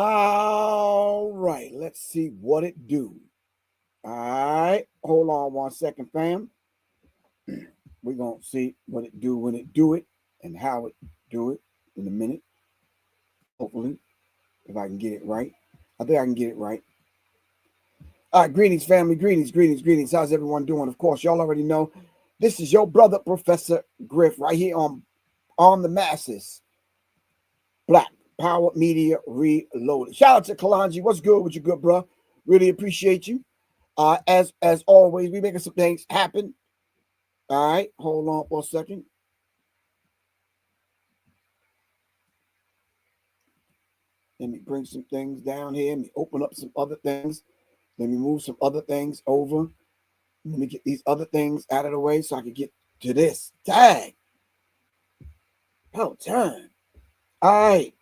All right, let's see what it do. All right, hold on 1 second, fam. We're going to see what it do when it do it and how it do it in a minute. Hopefully, if I can get it right. I think I can get it right. All right, greetings, family. Greetings. How's everyone doing? Of course, y'all already know this is your brother, Professor Griff, right here on the Masses. Black Power Media Reloaded. Shout out to Kalanji. What's good with you, good bro? Really appreciate you. As always, we making some things happen. All right, hold on for a second. Let me bring some things down here. Let me open up some other things. Let me move some other things over. Let me get these other things out of the way so I can get to this. Dang. Oh, turn. All right.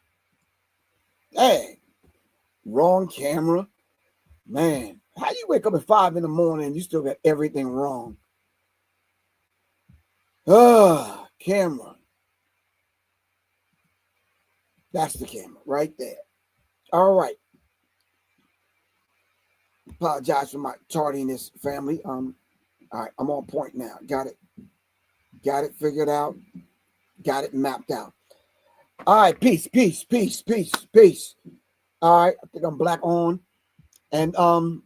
Dang. Wrong camera. Man, how you wake up at 5 in the morning and you still got everything wrong? Camera. That's the camera right there. All right. Apologize for my tardiness, family. All right, I'm on point now. Got it figured out. Got it mapped out. All right, peace. All right, I think I'm black on. And I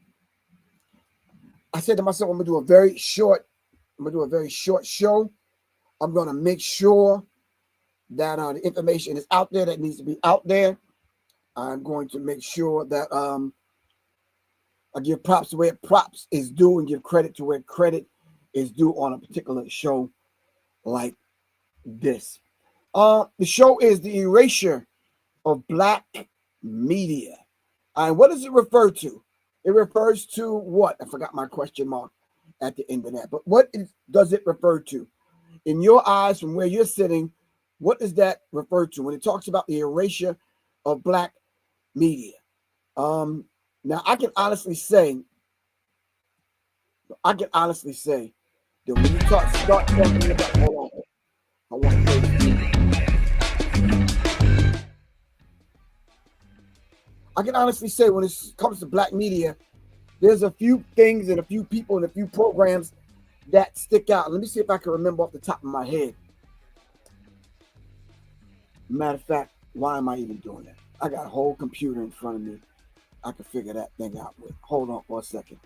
said to myself, I'm gonna do a very short show. I'm gonna make sure that the information is out there that needs to be out there. I'm going to make sure that I give props to where props is due and give credit to where credit is due on a particular show like this. The show is the erasure of black media. And what does it refer to? It refers to what? I forgot my question mark at the end of that. But does it refer to? In your eyes, from where you're sitting, what does that refer to when it talks about the erasure of black media? Now, I can honestly say that when you start talking about, hold on, I want to play this. I can honestly say when it comes to black media, there's a few things and a few people and a few programs that stick out. Let me see if I can remember off the top of my head. Matter of fact, why am I even doing that? I got a whole computer in front of me. I can figure that thing out with. Hold on for a second.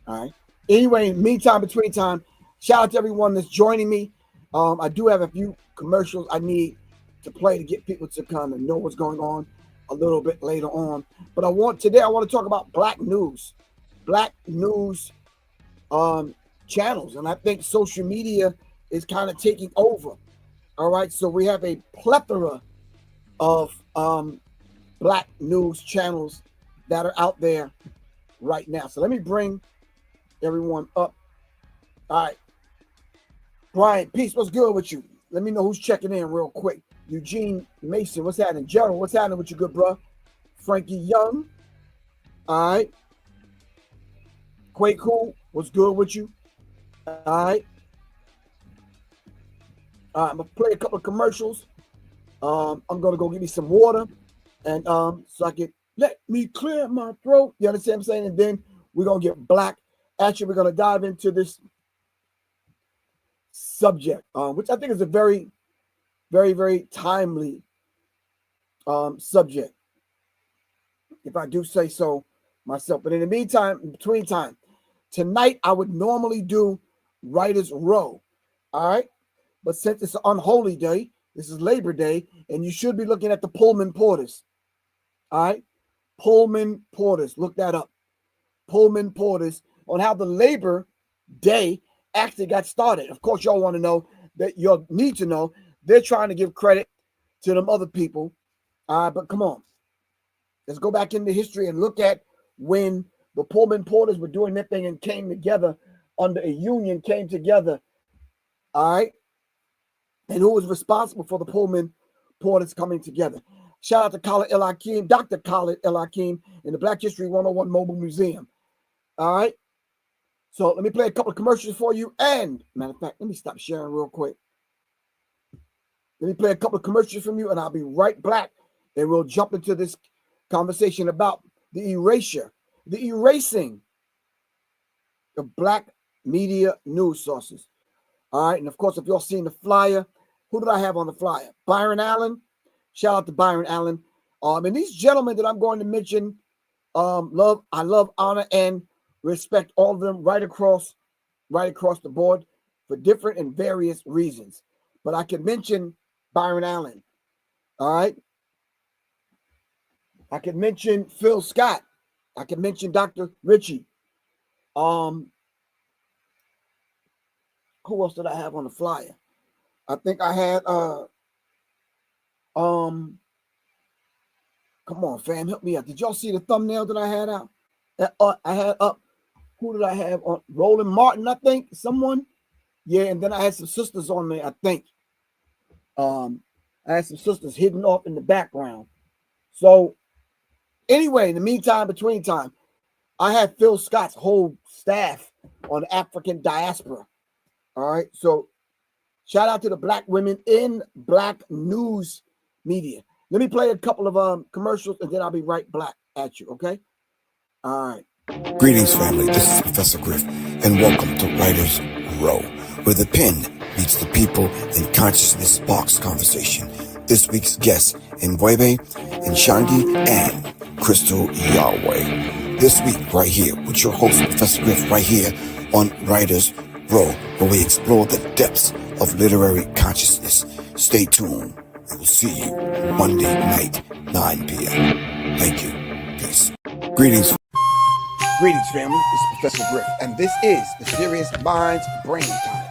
All right. Anyway, meantime, between time, shout out to everyone that's joining me. I do have a few commercials I need to play to get people to kind of know what's going on a little bit later on. But today I want to talk about black news channels. And I think social media is kind of taking over. All right. So we have a plethora of black news channels that are out there right now. So let me bring everyone up. All right. Brian, peace. What's good with you? Let me know who's checking in real quick. Eugene Mason, what's happening? Gerald, what's happening with you, good bro? Frankie Young. All right. Quaku, what's good with you? All right. I'm going to play a couple of commercials. I'm going to go get me some water. And so I can let me clear my throat. You understand what I'm saying? And then we're going to get black. Actually, we're going to dive into this subject, which I think is a very, very, very timely subject, if I do say so myself. But in the meantime, in between time, tonight I would normally do Writer's Row. All right. But since it's an unholy day, this is Labor Day, and you should be looking at the Pullman Porters. All right. Pullman Porters. Look that up. Pullman Porters, on how the Labor Day actually got started. Of course, y'all want to know that you'll need to know they're trying to give credit to them other people. But come on. Let's go back into history and look at when the Pullman Porters were doing their thing and came together under a union, came together. All right. And who was responsible for the Pullman Porters coming together. Shout out to Khalid El Hakim, Dr. Khalid El Hakim in the Black History 101 Mobile Museum. All right. So let me play a couple of commercials for you. And matter of fact, let me stop sharing real quick. Let me play a couple of commercials from you, and I'll be right back and we'll jump into this conversation about the erasing of Black media news sources. All right, and of course, if y'all seen the flyer, who did I have on the flyer? Byron Allen. Shout out to Byron Allen. And these gentlemen that I'm going to mention, I love, honor, and respect all of them right across the board for different and various reasons. But I can mention Byron Allen. All right. I can mention Phil Scott. I can mention Dr. Richie. Who else did I have on the flyer? I think I had come on, fam, help me out. Did y'all see the thumbnail that I had out? I had up. Who did I have on? Roland Martin, I think. Someone. Yeah, and then I had some sisters on there, I think. I had some sisters hidden off in the background. So anyway, in the meantime, between time, I had Phil Scott's whole staff on the African diaspora. All right. So shout out to the Black women in Black news media. Let me play a couple of commercials and then I'll be right back at you. Okay. All right. Greetings, family. This is Professor Griff, and welcome to Writer's Row, where the pen meets the people and consciousness sparks conversation. This week's guests, Nwebe, Nshangi, and Crystal Yahweh. This week, right here, with your host, Professor Griff, right here on Writer's Row, where we explore the depths of literary consciousness. Stay tuned. We will see you Monday night, 9 p.m. Thank you. Peace. Greetings, family. This is Professor Griff, and this is the Serious Minds Brain Tonic.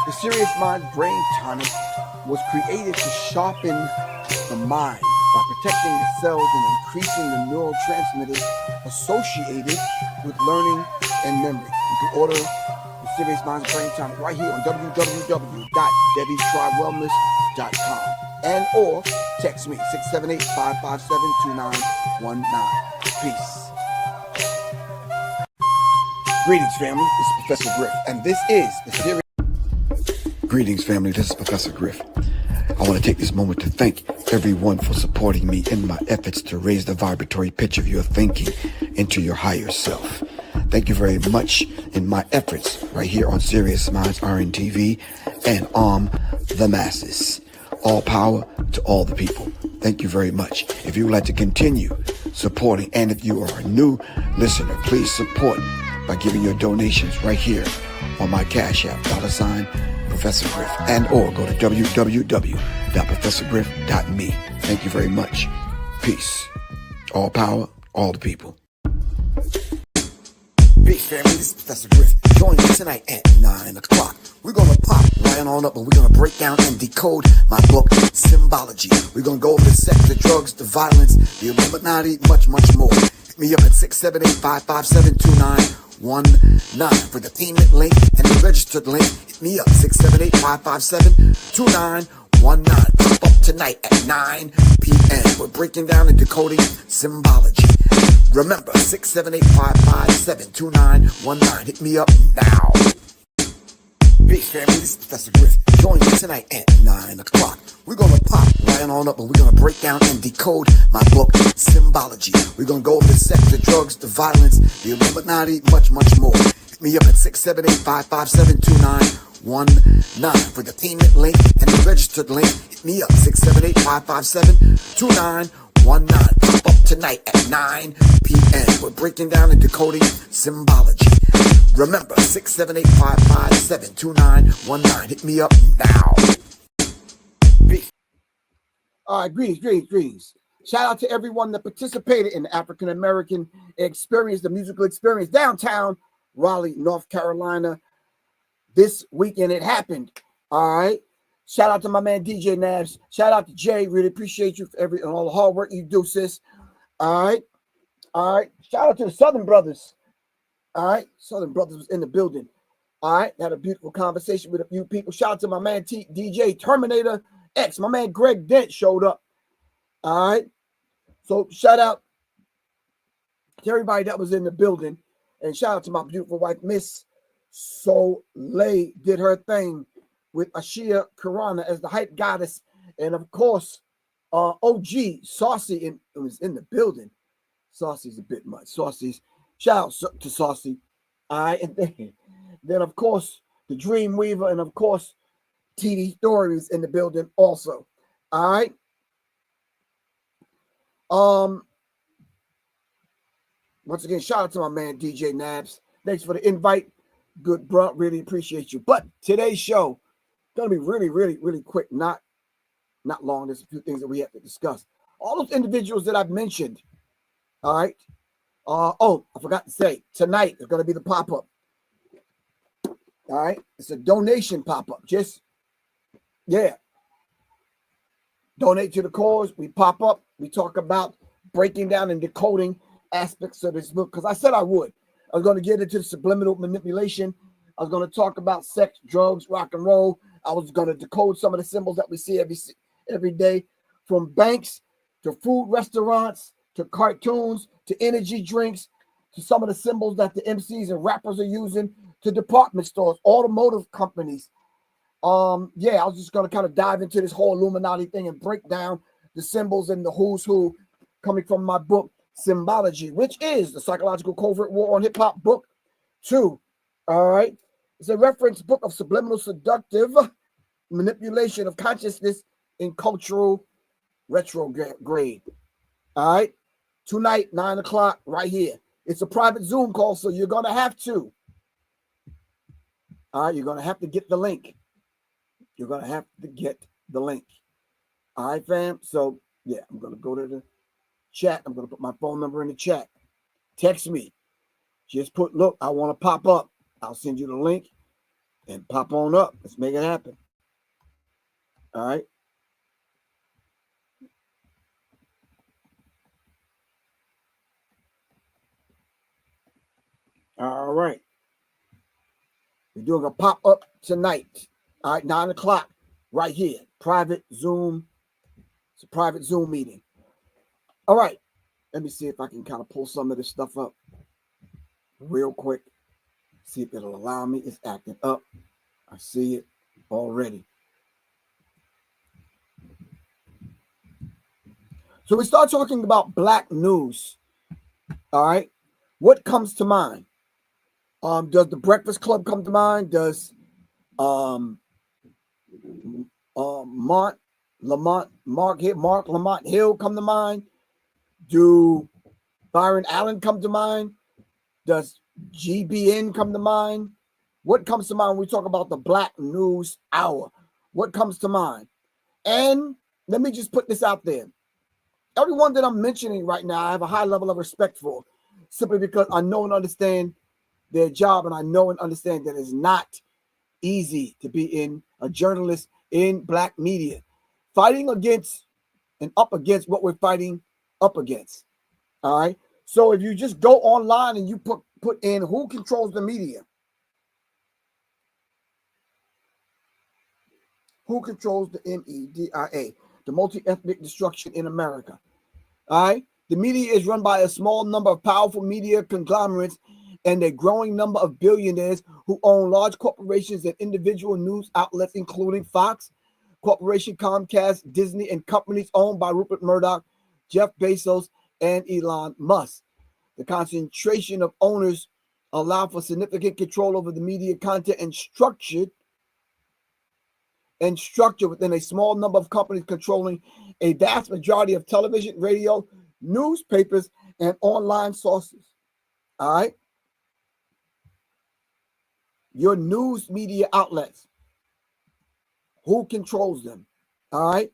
The Serious Minds Brain Tonic was created to sharpen the mind by protecting the cells and increasing the neurotransmitters associated with learning and memory. You can order the Serious Minds Brain Tonic right here on www.debbiestrywellness.com and or text me 678-557-2919. Peace. Greetings, family. This is Professor Griff, and this is the series. Greetings, family. This is Professor Griff. I want to take this moment to thank everyone for supporting me in my efforts to raise the vibratory pitch of your thinking into your higher self. Thank you very much in my efforts right here on Serious Minds RNTV and the masses. All power to all the people. Thank you very much. If you would like to continue supporting, and if you are a new listener, please support by giving your donations right here on my Cash App, $ Professor Griff, and or go to www.professorgriff.me. Thank you very much. Peace. All power, all the people. Peace, family. This is Professor Griff. Join me tonight at 9 o'clock. We're going to pop right on up and we're going to break down and decode my book, Symbology. We're going to go over the sex, the drugs, the violence, the Illuminati, much, much more. Hit me up at 678-557-2919 for the payment link and the registered link. Hit me up, 678-557-2919. Pop up tonight at 9 p.m. We're breaking down and decoding symbology. Remember, 678-557-2919. Hit me up now. Peace, family. This is Professor Griff. Join me tonight at 9 o'clock. We're going to pop right on up and we're going to break down and decode my book, Symbology. We're going to go over the sex, the drugs, the violence, the Illuminati, much, much more. Hit me up at 678-557-2919 for the payment link and the registered link. Hit me up, 678-557-2919. Pop up tonight at 9 p.m. We're breaking down and decoding symbology. Remember, 678-557-2919. Hit me up now. Peace. All right, greetings. Shout out to everyone that participated in the African American experience, the musical experience downtown Raleigh, North Carolina. This weekend it happened. All right. Shout out to my man DJ Nabs. Shout out to Jay. Really appreciate you for all the hard work you do, sis. All right. Shout out to the Southern Brothers. All right. Southern Brothers was in the building. All right. Had a beautiful conversation with a few people. Shout out to my man DJ Terminator X. My man Greg Dent showed up. All right. So shout out to everybody that was in the building. And shout out to my beautiful wife, Miss Soleil, did her thing with Ashia Karana as the hype goddess. And of course, OG Saucy was in the building. Saucy's a bit much. Saucy's shout out to Saucy. All right, and then of course the Dream Weaver, and of course TD Stories in the building also. All right. Once again, shout out to my man DJ Nabs. Thanks for the invite. Good, bro. Really appreciate you. But today's show gonna be really, really, really quick. Not long. There's a few things that we have to discuss. All those individuals that I've mentioned. All right. Oh, I forgot to say, tonight is gonna be the pop-up. All right, it's a donation pop-up. Donate to the cause. We pop up. We talk about breaking down and decoding aspects of this book, because I said I would. I was going to get into subliminal manipulation. I was going to talk about sex, drugs, rock and roll. I was going to decode some of the symbols that we see every day, from banks to food restaurants to cartoons to energy drinks to some of the symbols that the MCs and rappers are using, to department stores, automotive companies. I was just going to kind of dive into this whole Illuminati thing and break down the symbols and the who's who coming from my book, Symbology, which is the Psychological Covert War on Hip Hop book 2. All right. It's a reference book of subliminal seductive manipulation of consciousness in cultural retrograde. All right. Tonight, 9 o'clock, right here. It's a private Zoom call, so you're going to have to. All right. You're going to have to get the link. You're going to have to get the link. All right, fam. So, yeah, I'm going to go to the chat. I'm going to put my phone number in the chat. Text me. Just put, look, I want to pop up. I'll send you the link and pop on up. Let's make it happen. All right. All right. We're doing a pop-up tonight. All right, 9 o'clock, right here. Private Zoom. It's a private Zoom meeting. All right. Let me see if I can kind of pull some of this stuff up real quick. See if it'll allow me. It's acting up. I see it already. So we start talking about black news. All right. What comes to mind? Does the Breakfast Club come to mind? Does Mark Lamont Hill come to mind? Do Byron Allen come to mind? Does GBN come to mind? What comes to mind when we talk about the Black News Hour? What comes to mind? And let me just put this out there. Everyone that I'm mentioning right now, I have a high level of respect for, simply because I know and understand their job, and I know and understand that it's not easy to be a journalist in black media, fighting against and up against what we're fighting up against. All right. So if you just go online and you put in who controls the media, who controls the MEDIA, the multi-ethnic destruction in America. All right. The media is run by a small number of powerful media conglomerates and a growing number of billionaires who own large corporations and individual news outlets, including Fox Corporation, Comcast, Disney, and companies owned by Rupert Murdoch, Jeff Bezos, and Elon Musk. The concentration of owners allow for significant control over the media content and structure within a small number of companies, controlling a vast majority of television, radio, newspapers, and online sources. All right. Your news media outlets. Who controls them? All right.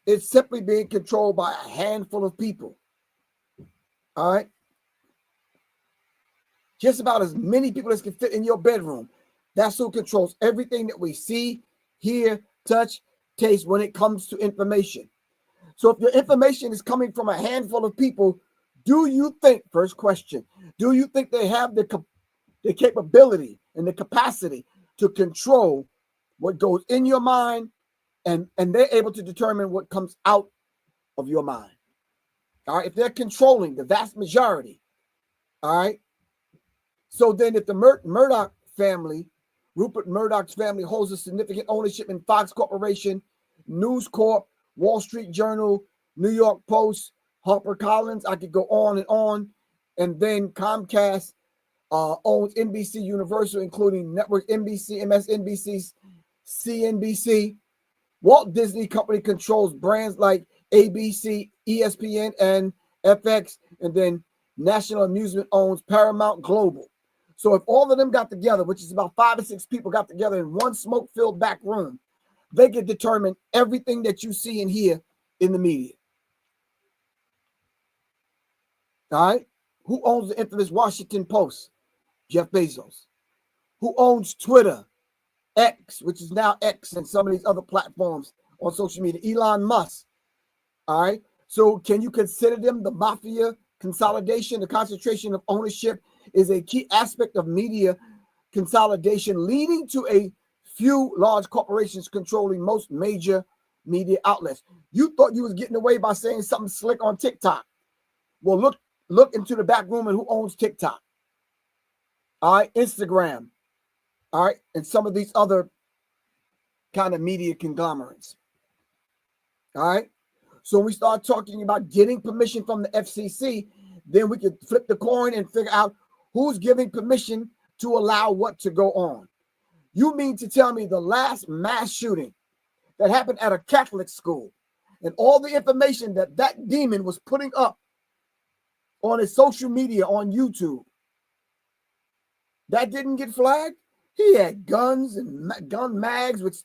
It's simply being controlled by a handful of people. All right. Just about as many people as can fit in your bedroom. That's who controls everything that we see, hear, touch, taste when it comes to information. So if your information is coming from a handful of people, do you think, first question, do you think they have the capability and the capacity to control what goes in your mind, and they're able to determine what comes out of your mind? All right. If they're controlling the vast majority. All right. So then if the Murdoch family Rupert Murdoch's family holds a significant ownership in Fox Corporation, News Corp, Wall Street Journal, New York Post, HarperCollins. I could go on and on. And then Comcast owns NBC Universal, including network NBC, MSNBC, CNBC. Walt Disney Company controls brands like ABC, ESPN, and FX. And then National Amusement owns Paramount Global. So if all of them got together, which is about 5 or 6 people got together in one smoke-filled back room, they can determine everything that you see and hear in the media. All right? Who owns the infamous Washington Post? Jeff Bezos. Who owns Twitter, X, which is now X, and some of these other platforms on social media? Elon Musk. All right? So can you consider them the mafia? Consolidation, the concentration of ownership is a key aspect of media consolidation, leading to a few large corporations controlling most major media outlets. You thought you was getting away by saying something slick on TikTok. Well, look into the back room and who owns TikTok. All right, Instagram. All right, and some of these other kind of media conglomerates. All right. So when we start talking about getting permission from the FCC, then we could flip the coin and figure out who's giving permission to allow what to go on. You mean to tell me the last mass shooting that happened at a Catholic school and all the information that that demon was putting up on his social media on YouTube, that didn't get flagged? He had guns and gun mags with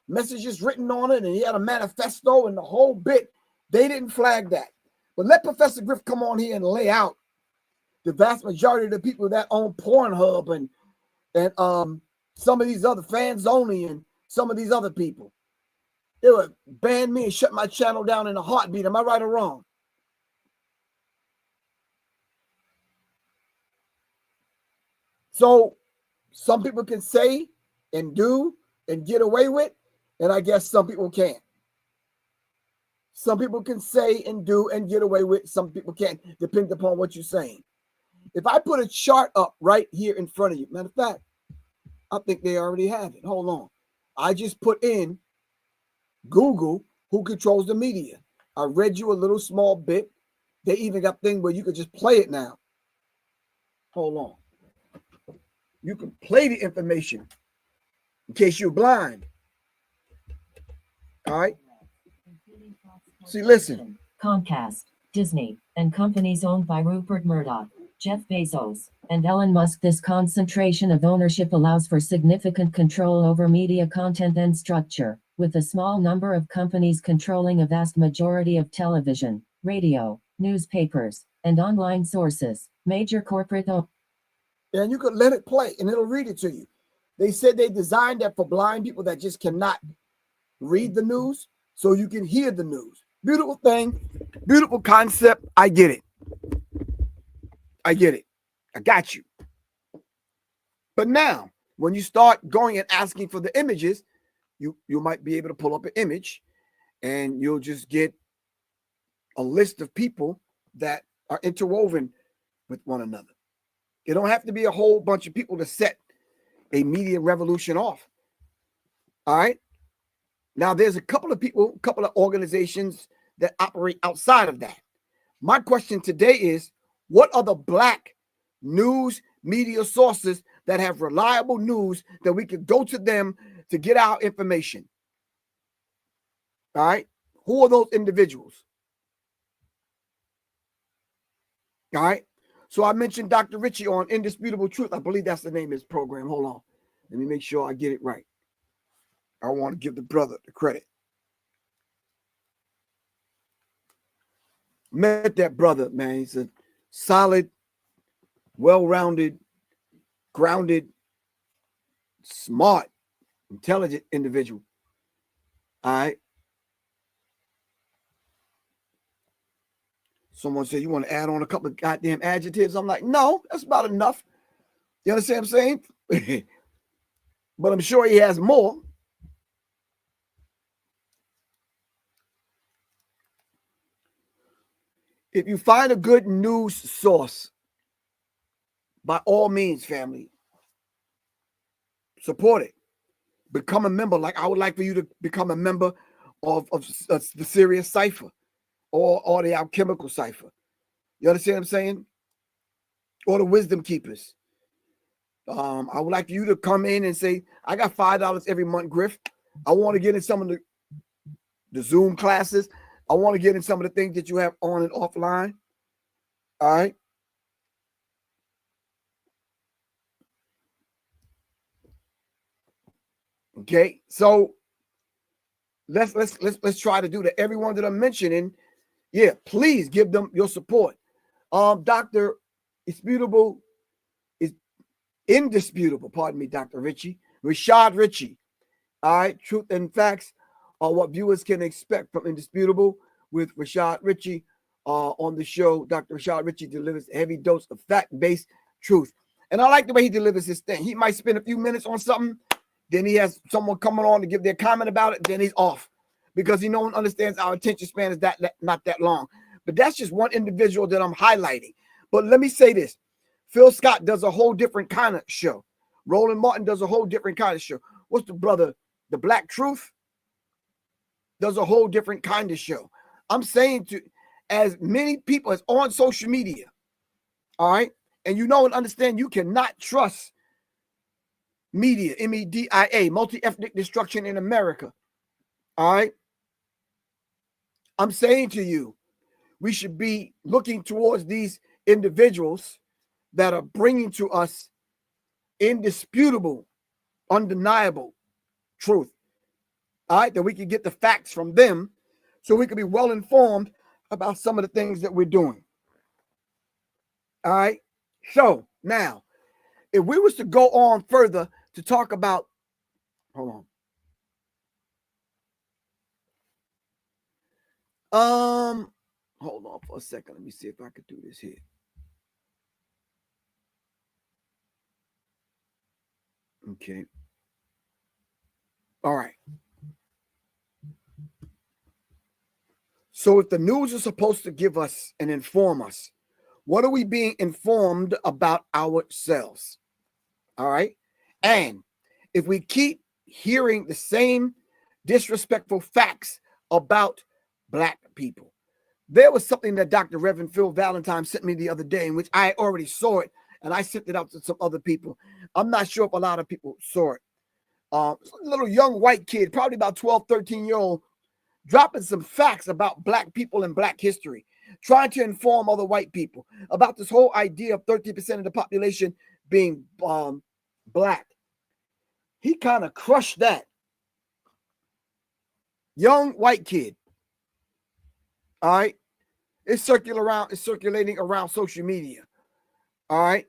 messages written on it, and he had a manifesto and the whole bit. They didn't flag that. But let Professor Griff come on here and lay out the vast majority of the people that own Pornhub and some of these other fans only and some of these other people. They would ban me and shut my channel down in a heartbeat. Am I right or wrong? So some people can say and do and get away with, and I guess some people can't. Some people can say and do and get away with, some people can't, depending upon what you're saying. If I put a chart up right here in front of you, matter of fact, I think they already have it. Hold on. I just put in Google, who controls the media. I read you a little small bit. They even got thing where you could just play it now. Hold on. You can play the information in case you're blind. All right. See, listen. Comcast, Disney, and companies owned by Rupert Murdoch, Jeff Bezos, and Elon Musk. This concentration of ownership allows for significant control over media content and structure, with a small number of companies controlling a vast majority of television, radio, newspapers, and online sources. Major corporate And you could let it play and it'll read it to you. They said they designed that for blind people that just cannot read the news, so you can hear the news. Beautiful thing, beautiful concept. I get it. I get it. I got you. But now, when you start going and asking for the images, you might be able to pull up an image and you'll just get a list of people that are interwoven with one another. It don't have to be a whole bunch of people to set a media revolution off. All right. Now, there's a couple of people, a couple of organizations that operate outside of that. My question today is, what are the Black news media sources that have reliable news that we could go to them to get our information? All right. Who are those individuals? All right. So I mentioned Dr. Richie on Indisputable Truth. I believe that's the name of his program. Hold on. Let me make sure I get it right. I want to give the brother the credit. Met that brother, man. He's a solid, well-rounded, grounded, smart, intelligent individual. All right. Someone said, you want to add on a couple of goddamn adjectives? I'm like, no, that's about enough. You understand what I'm saying? But I'm sure he has more. If you find a good news source, by all means, family, Support it. Become a member. Like I would like for you to become a member of the Serious Cipher or the Alchemical Cipher. You understand what I'm saying? Or the Wisdom Keepers. I would like for you to come in and say, I got $5 every month, Griff. I want to get in some of the Zoom classes. I want to get in some of the things that you have on and offline. All right. Okay. So let's try to do that. Everyone that I'm mentioning, yeah, please give them your support. Dr. Indisputable, pardon me, Dr. Richie, Rashad Richie. All right, truth and facts are what viewers can expect from Indisputable with Rashad Richie on the show. Dr. Rashad Richie delivers a heavy dose of fact-based truth. And I like the way he delivers his thing. He might spend a few minutes on something, then he has someone coming on to give their comment about it, then he's off. Because he no one understands our attention span is not that long. But that's just one individual that I'm highlighting. But let me say this. Phil Scott does a whole different kind of show. Roland Martin does a whole different kind of show. What's the brother? The Black Truth does a whole different kind of show. I'm saying to as many people as on social media, all right? And you know and understand you cannot trust media, MEDIA, multi-ethnic destruction in America, all right? I'm saying to you, we should be looking towards these individuals that are bringing to us indisputable, undeniable truth. All right, that we can get the facts from them so we can be well informed about some of the things that we're doing. All right, so now, if we was to go on further to talk about, hold on. Hold on for a second. Let me see if I could do this here. Okay. All right. So if the news is supposed to give us and inform us, what are we being informed about ourselves? All right. And if we keep hearing the same disrespectful facts about Black people, there was something that Dr. Reverend Phil Valentine sent me the other day, in which I already saw it, and I sent it out to some other people. I'm not sure if a lot of people saw it. A little young white kid, probably about 12, 13-year-old, dropping some facts about Black people and Black history, trying to inform other white people about this whole idea of 13% of the population being Black. He kind of crushed that. Young white kid. All right. It's circulating around social media. All right.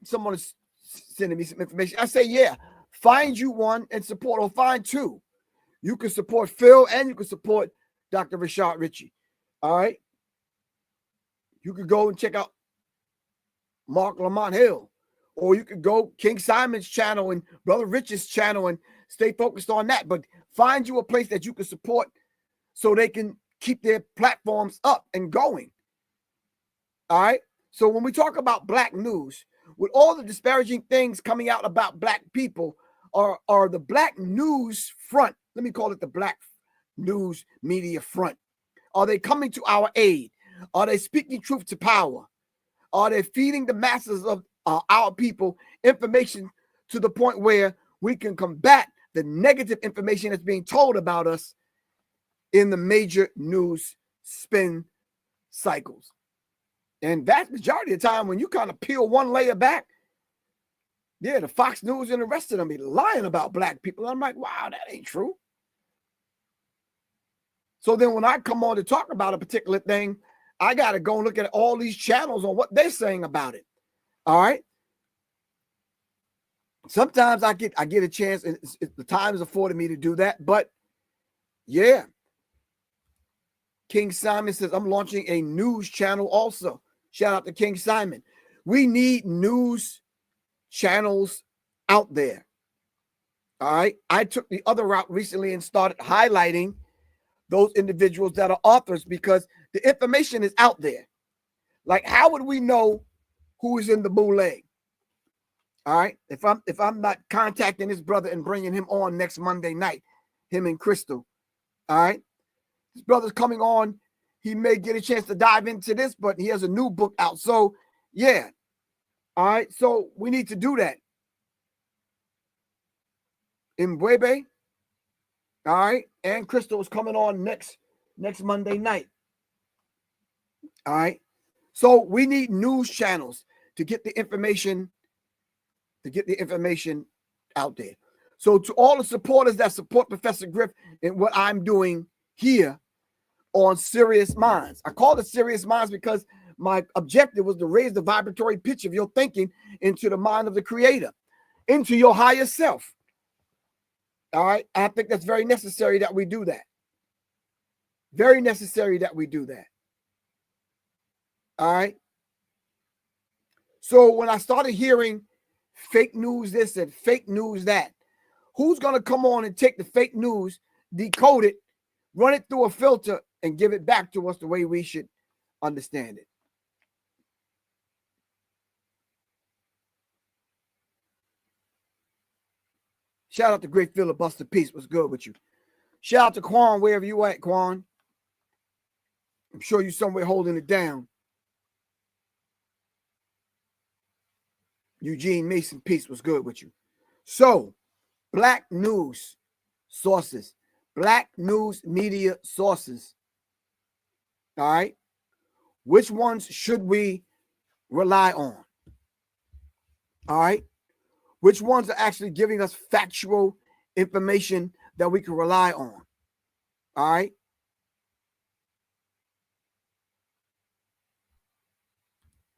Someone is sending me some information. I say, yeah, find you one and support, or find two. You can support Phil and you can support Dr. Rashad Richie. All right. You could go and check out Mark Lamont Hill, or you could go King Simon's channel and Brother Rich's channel and stay focused on that. But find you a place that you can support so they can keep their platforms up and going. All right. So when we talk about Black news, with all the disparaging things coming out about Black people, are the Black news front, let me call it the Black news media front, are they coming to our aid? Are they speaking truth to power? Are they feeding the masses of our people information to the point where we can combat the negative information that's being told about us in the major news spin cycles? And vast majority of the time, when you kind of peel one layer back, yeah, the Fox News and the rest of them be lying about Black people. I'm like, wow, that ain't true. So then when I come on to talk about a particular thing, I got to go and look at all these channels on what they're saying about it. All right. Sometimes I get a chance, and the time is afforded me to do that. But yeah, King Simon says, I'm launching a news channel also. Shout out to King Simon. We need news channels out there. All right. I took the other route recently and started highlighting those individuals that are authors, because the information is out there. Like, how would we know who is in the boule? All All right. If I'm not contacting this brother and bringing him on next Monday night, him and Crystal. All right. This brother's coming on. He may get a chance to dive into this, but he has a new book out. So yeah. All right. So we need to do that. Mbwebe. All right. And Crystal is coming on next Monday night. All right. So we need news channels to get the information out there. So to all the supporters that support Professor Griff and what I'm doing here on Serious Minds. I call it Serious Minds because my objective was to raise the vibratory pitch of your thinking into the mind of the creator, into your higher self. All right. I think that's very necessary that we do that. Very necessary that we do that. All right. So when I started hearing fake news this and fake news that, who's going to come on and take the fake news, decode it, run it through a filter, and give it back to us the way we should understand it? Shout out to Great Filibuster Peace. What's good with you? Shout out to Quan, wherever you at, Quan. I'm sure you somewhere holding it down. Eugene Mason Peace. What's good with you? So, black news sources, black news media sources. All right. Which ones should we rely on? All right. Which ones are actually giving us factual information that we can rely on? All right.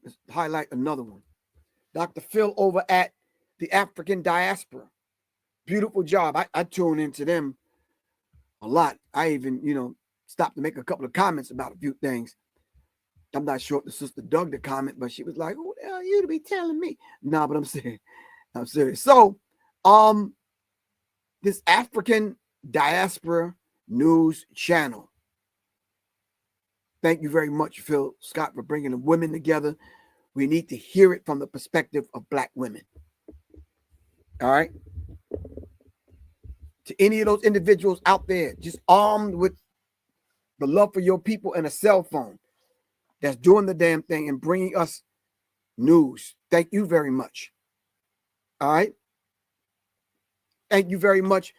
Let's highlight another one. Dr. Phil over at the African Diaspora. Beautiful job. I tune into them a lot. I even, stopped to make a couple of comments about a few things. I'm not sure if the sister dug the comment, but she was like, who the hell are you to be telling me? Nah, but I'm serious. So, this African Diaspora News Channel. Thank you very much, Phil Scott, for bringing the women together. We need to hear it from the perspective of black women. All right. To any of those individuals out there, just armed with the love for your people and a cell phone that's doing the damn thing and bringing us news. Thank you very much. All right. Thank you very much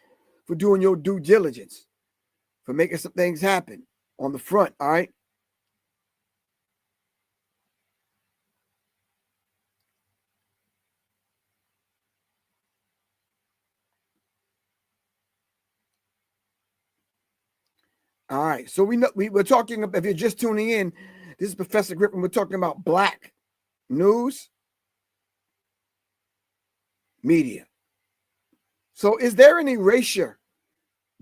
for doing your due diligence, for making some things happen on the front. All right. All right. So we're talking about, if you're just tuning in, this is Professor Griffin. We're talking about black news media. So is there an erasure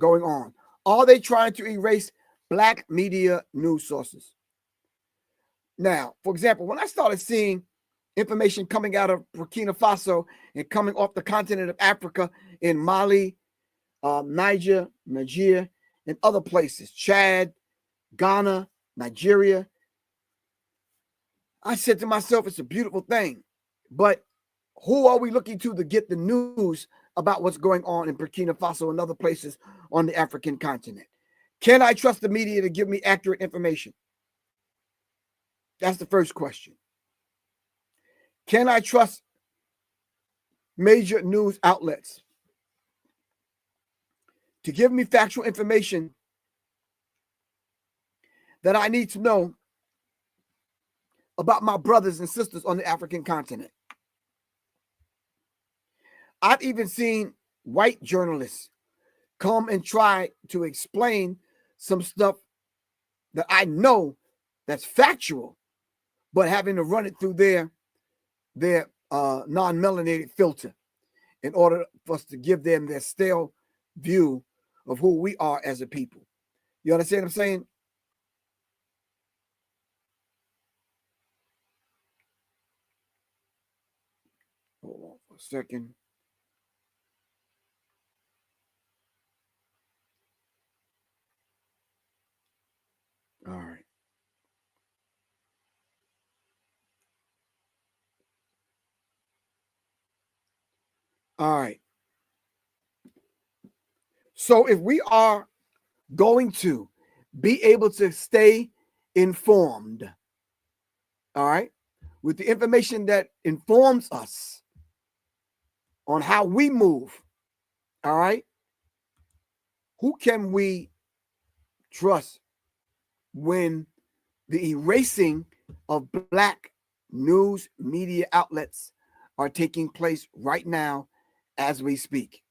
going on? Are they trying to erase black media news sources? Now, for example, when I started seeing information coming out of Burkina Faso and coming off the continent of Africa in Mali, Niger, and other places, Chad, Ghana, Nigeria, I said to myself, it's a beautiful thing. But who are we looking to get the news about what's going on in Burkina Faso and other places on the African continent? Can I trust the media to give me accurate information? That's the first question. Can I trust major news outlets to give me factual information that I need to know about my brothers and sisters on the African continent? I've even seen white journalists come and try to explain some stuff that I know that's factual, but having to run it through their non-melanated filter in order for us to give them their stale view of who we are as a people. You understand what I'm saying? Hold on for a second. All right. All right. So if we are going to be able to stay informed, all right, with the information that informs us on how we move, all right, who can we trust when the erasing of Black news media outlets are taking place right now as we speak?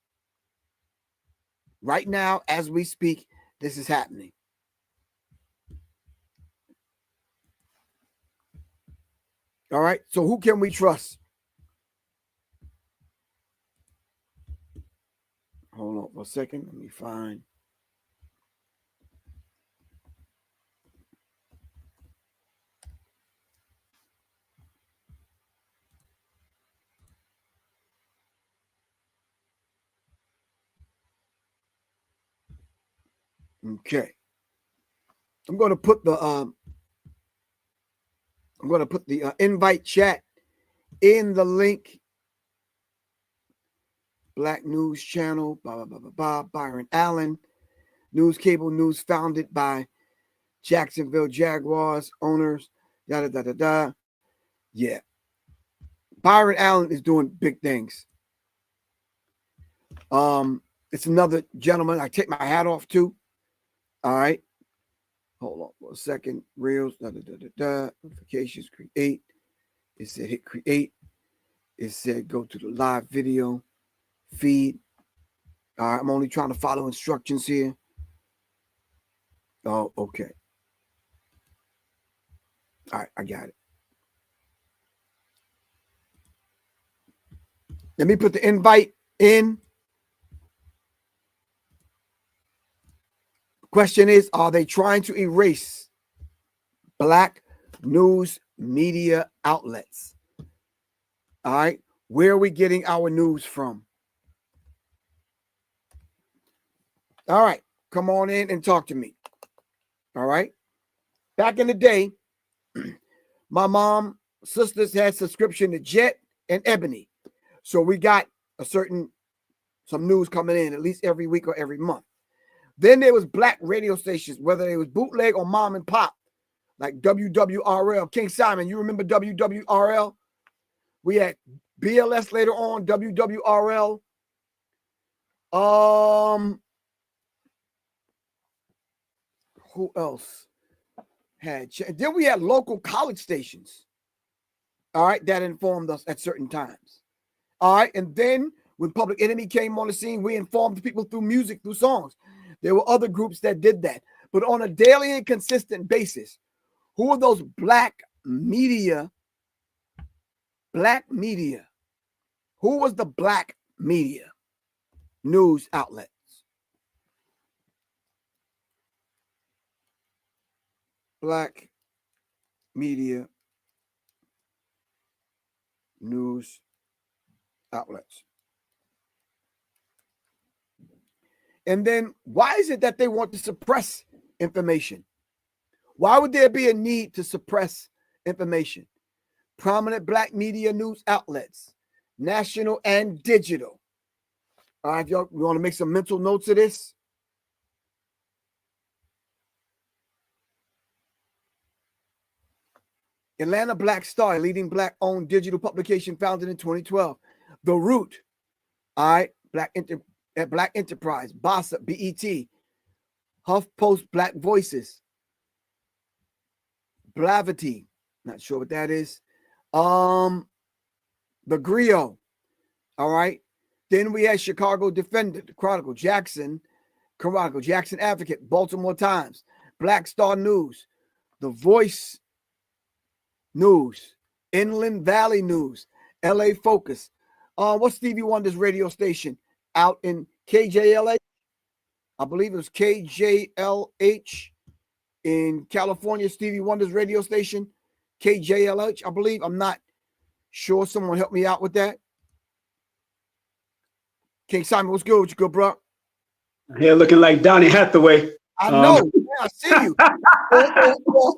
Right now, as we speak, this is happening. All right. So who can we trust? Hold on for a second. Let me find. Okay. I'm going to put the invite chat in the link. Black News Channel, blah, blah, blah, blah, blah. Byron Allen, news cable news founded by Jacksonville Jaguars owners, da, da, da, da, da. Yeah. Byron Allen is doing big things. It's another gentleman I take my hat off to. All right. Hold on for a second. Reels, da, da, da, da, da. Notifications, create. It said hit create. It said go to the live video feed. All right. I'm only trying to follow instructions here. Oh, okay. All right. I got it. Let me put the invite in. Question is, are they trying to erase Black news media outlets? All right. Where are we getting our news from? All right. Come on in and talk to me. All right. Back in the day, my mom, sisters had subscription to Jet and Ebony. So we got some news coming in at least every week or every month. Then there was Black radio stations, whether it was bootleg or mom and pop, like WWRL. King Simon, you remember WWRL? We had BLS later on, WWRL. Who else had? Then we had local college stations, all right, that informed us at certain times. All right, and then when Public Enemy came on the scene, we informed people through music, through songs. There were other groups that did that. But on a daily and consistent basis, who are those Black media? Who was the Black media news outlets? Black media news outlets. And then why is it that they want to suppress information? Why would there be a need to suppress information? Prominent Black media news outlets, national and digital. All right, y'all, we want to make some mental notes of this. Atlanta Black Star, leading Black-owned digital publication founded in 2012. The Root, all right, Black Enterprise, Bossa, BET, HuffPost, Black Voices, Blavity, not sure what that is. The Griot, all right. Then we had Chicago Defender, the Chronicle, Jackson Advocate, Baltimore Times, Black Star News, The Voice News, Inland Valley News, LA Focus. What's Stevie Wonder's radio station out in KJLH? I believe it was KJLH in California, Stevie Wonder's radio station. KJLH, I believe. I'm not sure. Someone help me out with that. King Simon, what's good with you, good bro? Here looking like Donnie Hathaway. I know. Yeah, I see you.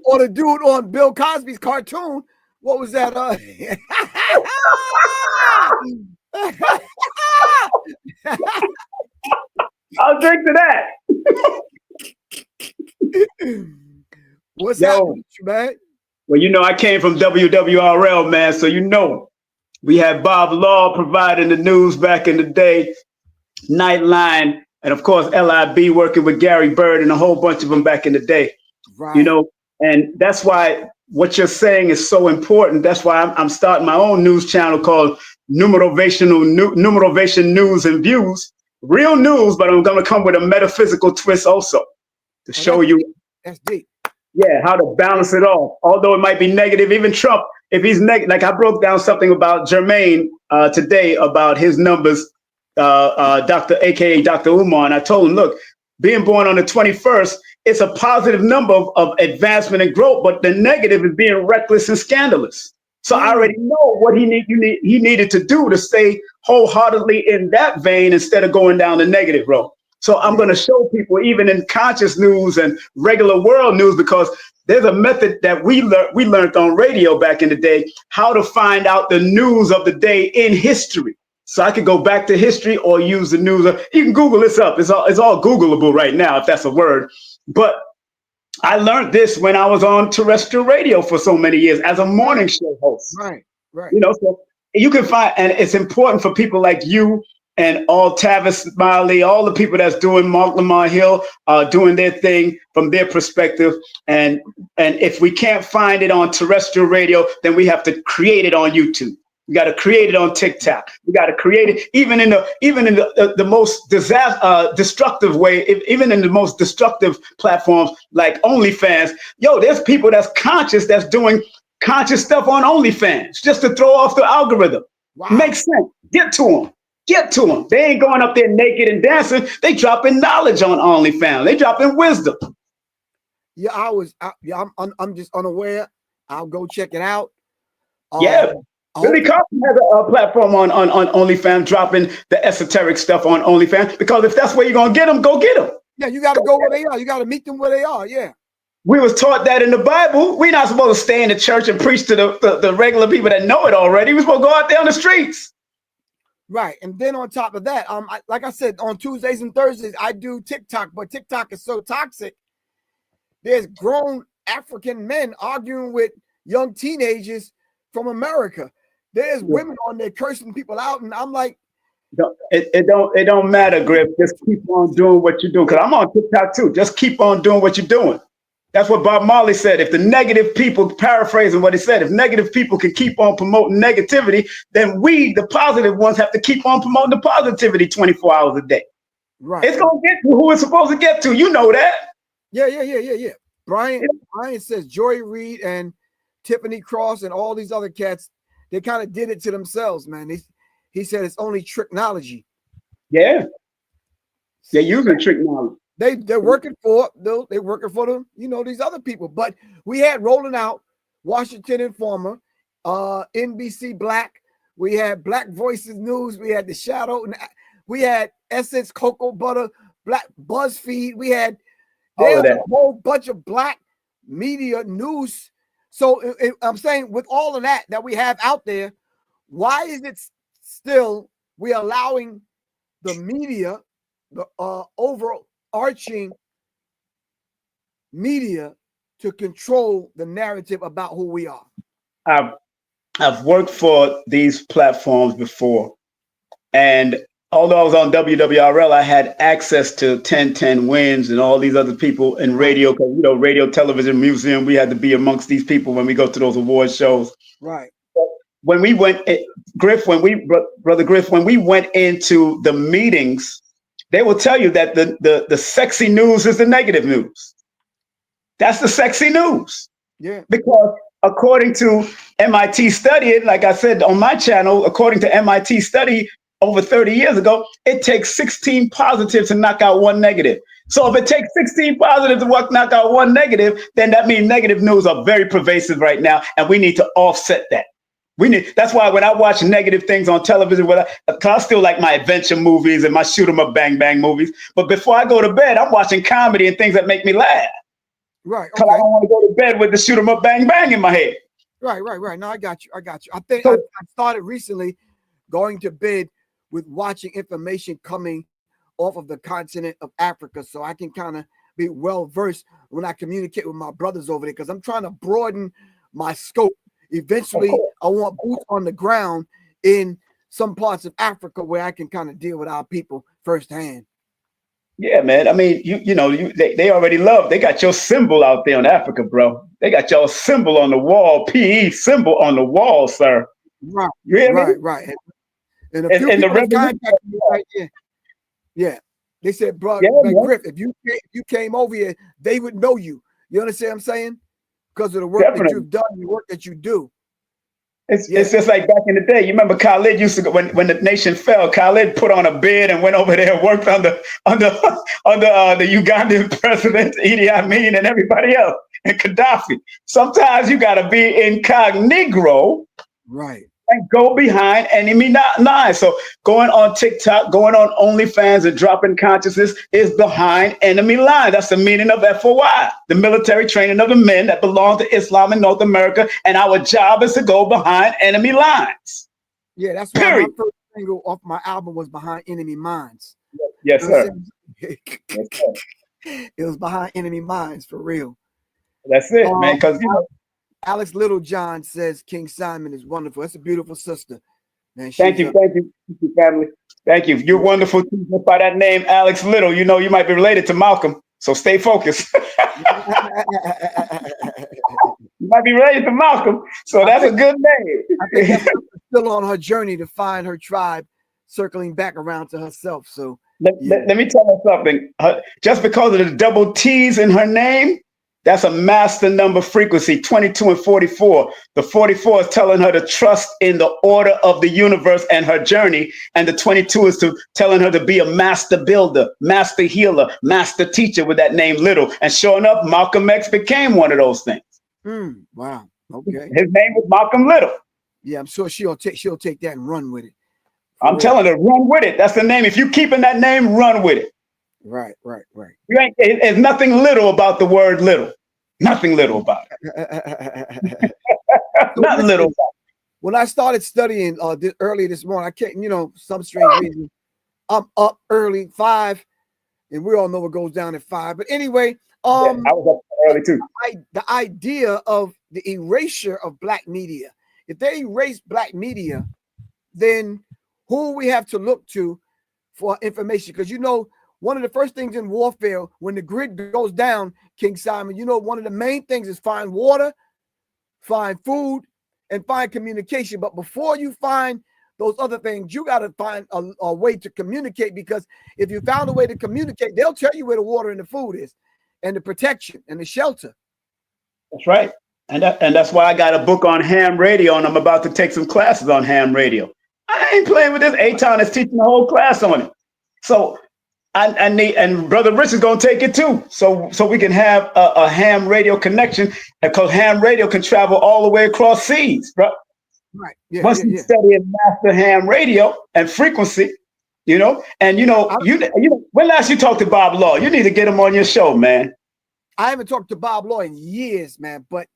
or the dude on Bill Cosby's cartoon. What was that? I'll drink to that. What's Yo. happening with you, man? Well, you know, I came from WWRL, man. So, you know, we had Bob Law providing the news back in the day, Nightline, and of course, LIB working with Gary Bird and a whole bunch of them back in the day. Right. You know, and that's why what you're saying is so important. That's why I'm starting my own news channel called Numerovation News and Views. Real news, but I'm going to come with a metaphysical twist also to show you. That's deep. Yeah, how to balance it off. Although it might be negative, even Trump, if he's negative, like I broke down something about Jermaine today about his numbers, Dr. AKA Dr. Umar, and I told him, look, being born on the 21st, it's a positive number of advancement and growth, but the negative is being reckless and scandalous. So I already know what he needed to do to stay wholeheartedly in that vein instead of going down the negative road. So I'm going to show people, even in conscious news and regular world news, because there's a method that we learned on radio back in the day, how to find out the news of the day in history. So I could go back to history or use the news. You can Google this up. It's all Googleable right now, if that's a word. But I learned this when I was on terrestrial radio for so many years as a morning show host. Right. You know, so you can find, and it's important for people like you and all Tavis Smiley, all the people that's doing Mark Lamar Hill, doing their thing from their perspective. And if we can't find it on terrestrial radio, then we have to create it on YouTube. We got to create it on TikTok. We got to create it even in the most destructive way, even in the most destructive platforms like OnlyFans. Yo, there's people that's conscious, that's doing conscious stuff on OnlyFans just to throw off the algorithm. Wow. Makes sense. Get to them. Get to them. They ain't going up there naked and dancing. They dropping knowledge on OnlyFans. They dropping wisdom. Yeah, I'm just unaware. I'll go check it out. Yeah. Billy Carson has a platform on OnlyFans, dropping the esoteric stuff on OnlyFans, because if that's where you're going to get them, go get them. Yeah, you got to go where they are. You got to meet them where they are. Yeah. We was taught that in the Bible. We're not supposed to stay in the church and preach to the regular people that know it already. We're supposed to go out there on the streets. Right. And then on top of that, like I said, on Tuesdays and Thursdays, I do TikTok, but TikTok is so toxic. There's grown African men arguing with young teenagers from America. There's women on there cursing people out, and I'm like, it don't matter, Griff. Just keep on doing what you're doing. Because I'm on TikTok too. Just keep on doing what you're doing. That's what Bob Marley said. If the negative people, paraphrasing what he said, if negative people can keep on promoting negativity, then we, the positive ones, have to keep on promoting the positivity 24 hours a day. Right. It's gonna get to who it's supposed to get to. You know that. Yeah. Brian says Joy Reid and Tiffany Cross and all these other cats, they kind of did it to themselves, man. He said it's only tricknology. Yeah. They're using tricknology. They're working for them, these other people. But we had rolling out Washington Informer, NBC Black. We had Black Voices News. We had The Shadow. And we had Essence, Cocoa Butter, Black BuzzFeed. We had a whole bunch of black media news. So I'm saying with all of that we have out there, why is it still we allowing the media, the overarching media, to control the narrative about who we are? I've worked for these platforms before, and although I was on WWRL, I had access to 1010 Wins and all these other people in radio, because Radio Television Museum, we had to be amongst these people when we go to those award shows. Right. When we went, Brother Griff, when we went into the meetings, they will tell you that the sexy news is the negative news. That's the sexy news. Yeah. Because according to MIT study, like I said on my channel, according to MIT study over 30 years ago, it takes 16 positives to knock out one negative. So if it takes 16 positives to knock out one negative, then that means negative news are very pervasive right now, and we need to offset that. That's why when I watch negative things on television, I still like my adventure movies and my shoot 'em up bang bang movies. But before I go to bed, I'm watching comedy and things that make me laugh. Right. Because I don't want to go to bed with the shoot 'em up bang bang in my head. Right. No, I got you. I think I started recently going to bed with watching information coming off of the continent of Africa, so I can kind of be well versed when I communicate with my brothers over there, because I'm trying to broaden my scope. Eventually, I want boots on the ground in some parts of Africa where I can kind of deal with our people firsthand. Yeah, man. I mean, they already love. They got your symbol out there in Africa, bro. They got your symbol on the wall, PE symbol on the wall, sir. Right, you hear me? right. And a few people have contacted me right here. Yeah, they said, bro, Griff, if you came over here, they would know you. You understand what I'm saying? Because of the work that you've done, the work that you do. It's just like back in the day. You remember Khalid used to go when the nation fell. Khalid put on a bid and went over there and worked under the Ugandan president Idi Amin and everybody else and Gaddafi. Sometimes you got to be incognito, right, and go behind enemy lines. So going on TikTok, going on OnlyFans and dropping consciousness is behind enemy lines. That's the meaning of FOI, the military training of the men that belong to Islam in North America. And our job is to go behind enemy lines. Yeah, that's why my first single off my album was Behind Enemy Minds. Yes, sir. Yes, sir. It was Behind Enemy Minds, for real. That's it, man. Because Alex Littlejohn says King Simon is wonderful. That's a beautiful sister. Man, thank you, family. Thank you. You're wonderful too. By that name, Alex Little. You know, you might be related to Malcolm, so stay focused. You might be related to Malcolm, so that's a good name. I think that's still on her journey to find her tribe, circling back around to herself. So let me tell her something. Just because of the double T's in her name, that's a master number frequency, 22 and 44. The 44 is telling her to trust in the order of the universe and her journey. And the 22 is telling her to be a master builder, master healer, master teacher with that name Little. And sure enough, Malcolm X became one of those things. Wow. Okay. His name was Malcolm Little. Yeah, I'm sure she'll take that and run with it. I'm telling her, run with it. That's the name. If you keeping that name, run with it. Right. There's nothing little about the word little. Nothing little about it. Nothing little about it. When I started studying early this morning, I can't, some strange reason, I'm up early, 5, and we all know what goes down at 5. But anyway, I was up early too. The idea of the erasure of black media. If they erase black media, then who we have to look to for information? Because one of the first things in warfare, when the grid goes down, King Simon, one of the main things is find water, find food, and find communication. But before you find those other things, you got to find a way to communicate, because if you found a way to communicate, they'll tell you where the water and the food is, and the protection and the shelter. That's right. And that's why I got a book on ham radio, and I'm about to take some classes on ham radio. I ain't playing with this. Aton is teaching the whole class on it. So I need, and Brother Rich is going to take it too. So we can have a ham radio connection, because ham radio can travel all the way across seas, bro. Right. Yeah, Once you study and master ham radio and frequency, and when last you talked to Bob Law, you need to get him on your show, man. I haven't talked to Bob Law in years, man, but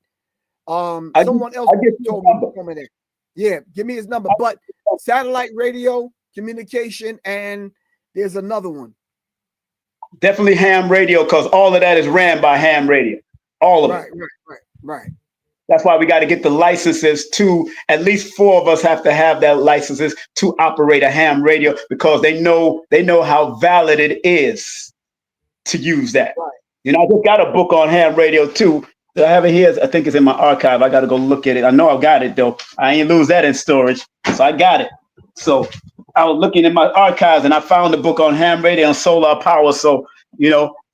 someone else told me to come in there. Yeah, give me his number. But satellite radio, communication, and there's another one. Definitely ham radio, because all of that is ran by ham radio. All of it. Right. That's why we got to get the licenses to, at least 4 of us have to have that licenses to operate a ham radio, because they know how valid it is to use that. Right. I just got a book on ham radio too. I have it here. I think it's in my archive. I got to go look at it. I know I got it though. I ain't lose that in storage. So I got it. So I was looking in my archives and I found the book on ham radio and solar power. So,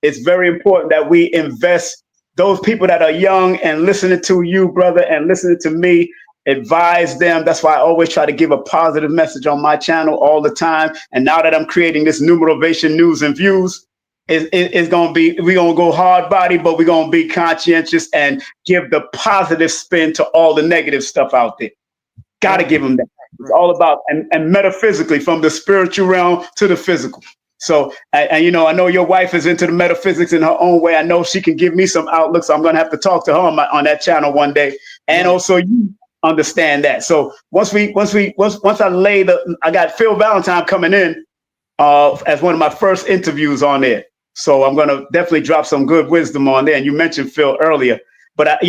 it's very important that we invest those people that are young and listening to you, brother, and listening to me, advise them. That's why I always try to give a positive message on my channel all the time. And now that I'm creating this New Motivation News and Views, it's going to be, we're going to go hard body, but we're going to be conscientious and give the positive spin to all the negative stuff out there. Got to give them that. It's all about, and metaphysically, from the spiritual realm to the physical. So, I know your wife is into the metaphysics in her own way. I know she can give me some outlook. So I'm going to have to talk to her on that channel one day. And also you, understand that. So once I I got Phil Valentine coming in as one of my first interviews on there. So I'm going to definitely drop some good wisdom on there. And you mentioned Phil earlier, but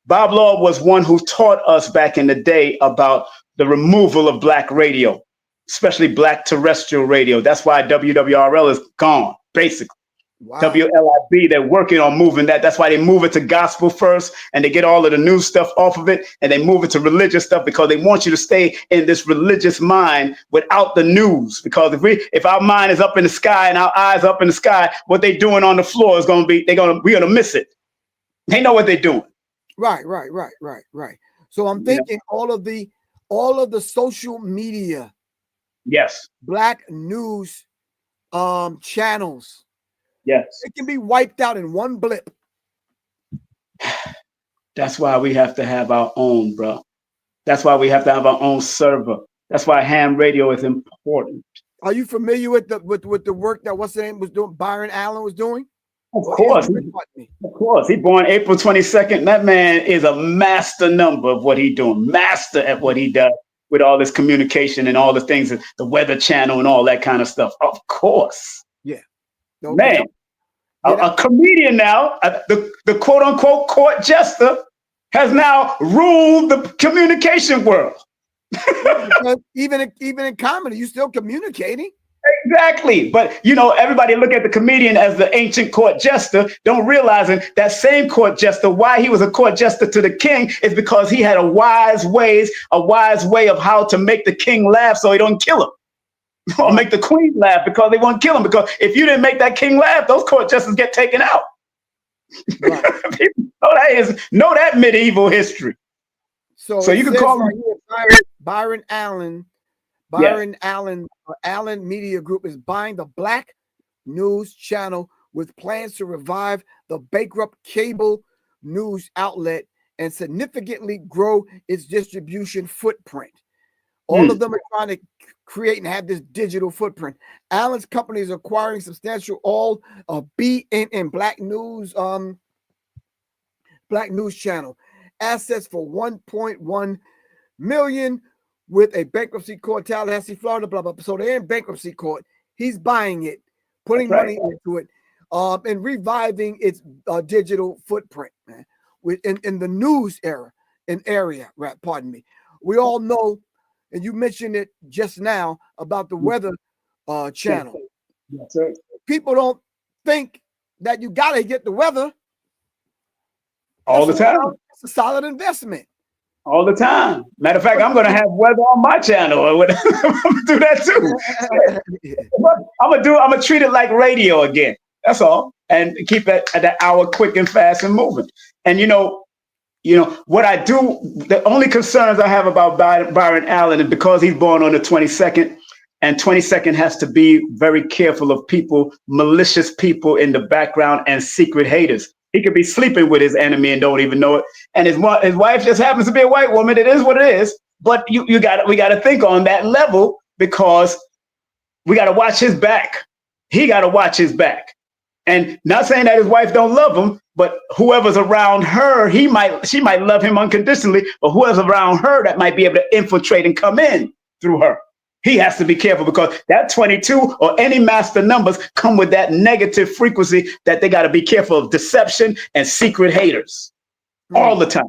Bob Law was one who taught us back in the day about the removal of black radio, especially black terrestrial radio. That's why WWRL is gone, basically. Wow. WLIB, they're working on moving that. That's why they move it to gospel first, and they get all of the new stuff off of it, and they move it to religious stuff because they want you to stay in this religious mind without the news. Because if our mind is up in the sky and our eyes up in the sky, what they're doing on the floor is going to be we're going to miss it. They know what they're doing. Right. So I'm thinking all of the social media, yes, black news channels. Yes. It can be wiped out in one blip. That's why we have to have our own, bro. That's why we have to have our own server. That's why ham radio is important. Are you familiar with the work that what's the name was doing? Byron Allen was doing? Of course. Of course. He born April 22nd. That man is a master number of what he's doing. Master at what he does with all this communication and all the things, the Weather Channel and all that kind of stuff. Of course. Yeah. Man, a comedian now, the quote unquote court jester has now ruled the communication world. even in comedy, you still communicating. Exactly. But, everybody look at the comedian as the ancient court jester, don't realizing that same court jester, why he was a court jester to the king is because he had a wise way of how to make the king laugh so he don't kill him. Or make the queen laugh because they won't kill him. Because if you didn't make that king laugh, those court justices get taken out. Right. People know that medieval history. So you can call him Byron Allen. Allen Media Group is buying the Black News Channel with plans to revive the bankrupt cable news outlet and significantly grow its distribution footprint. All of them are trying to create and have this digital footprint. Allen's company is acquiring substantial all of BNN Black News Channel assets for $1.1 million with a bankruptcy court, Tallahassee, Florida, blah, blah, blah. So they're in bankruptcy court. He's buying it, putting money into it, and reviving its digital footprint, man. In the news area. Pardon me. We all know. And you mentioned it just now about the Weather Channel. That's right. People don't think that you got to get the weather. All the time. It's a solid investment. All the time. Matter of fact, I'm going to have weather on my channel. I'm going to do that too. I'm going to treat it like radio again. That's all. And keep it at that hour quick and fast and moving. And what I do, the only concerns I have about Byron Allen is because he's born on the 22nd, and 22nd has to be very careful of people, malicious people in the background and secret haters. He could be sleeping with his enemy and don't even know it. And his wife just happens to be a white woman. It is what it is. But we got to think on that level because we got to watch his back. He got to watch his back. And not saying that his wife don't love him, but whoever's around her, she might love him unconditionally, but whoever's around her that might be able to infiltrate and come in through her. He has to be careful because that 22 or any master numbers come with that negative frequency that they got to be careful of deception and secret haters all the time.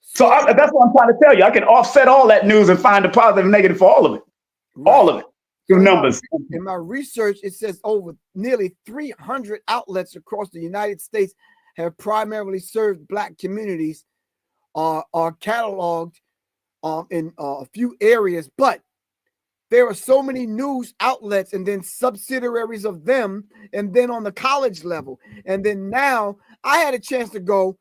So that's what I'm trying to tell you. I can offset all that news and find the positive and negative for all of it. Right. All of it. Through numbers. In my research, it says over nearly 300 outlets across the United States have primarily served Black communities, are cataloged in a few areas, but there are so many news outlets and then subsidiaries of them, and then on the college level. And then now I had a chance to go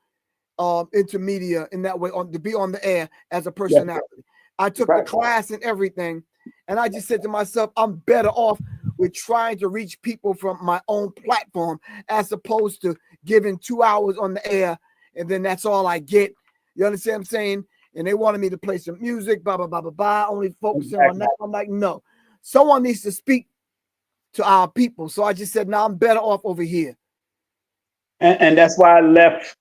into media in that way, to be on the air as a personality. Yes. I took the class and everything. And I just said to myself, I'm better off with trying to reach people from my own platform as opposed to giving 2 hours on the air and then that's all I get. You understand what I'm saying? And they wanted me to play some music, blah, blah, blah, blah, blah, only focusing on that. I'm like, no, someone needs to speak to our people. So I just said, no, I'm better off over here. And that's why I left.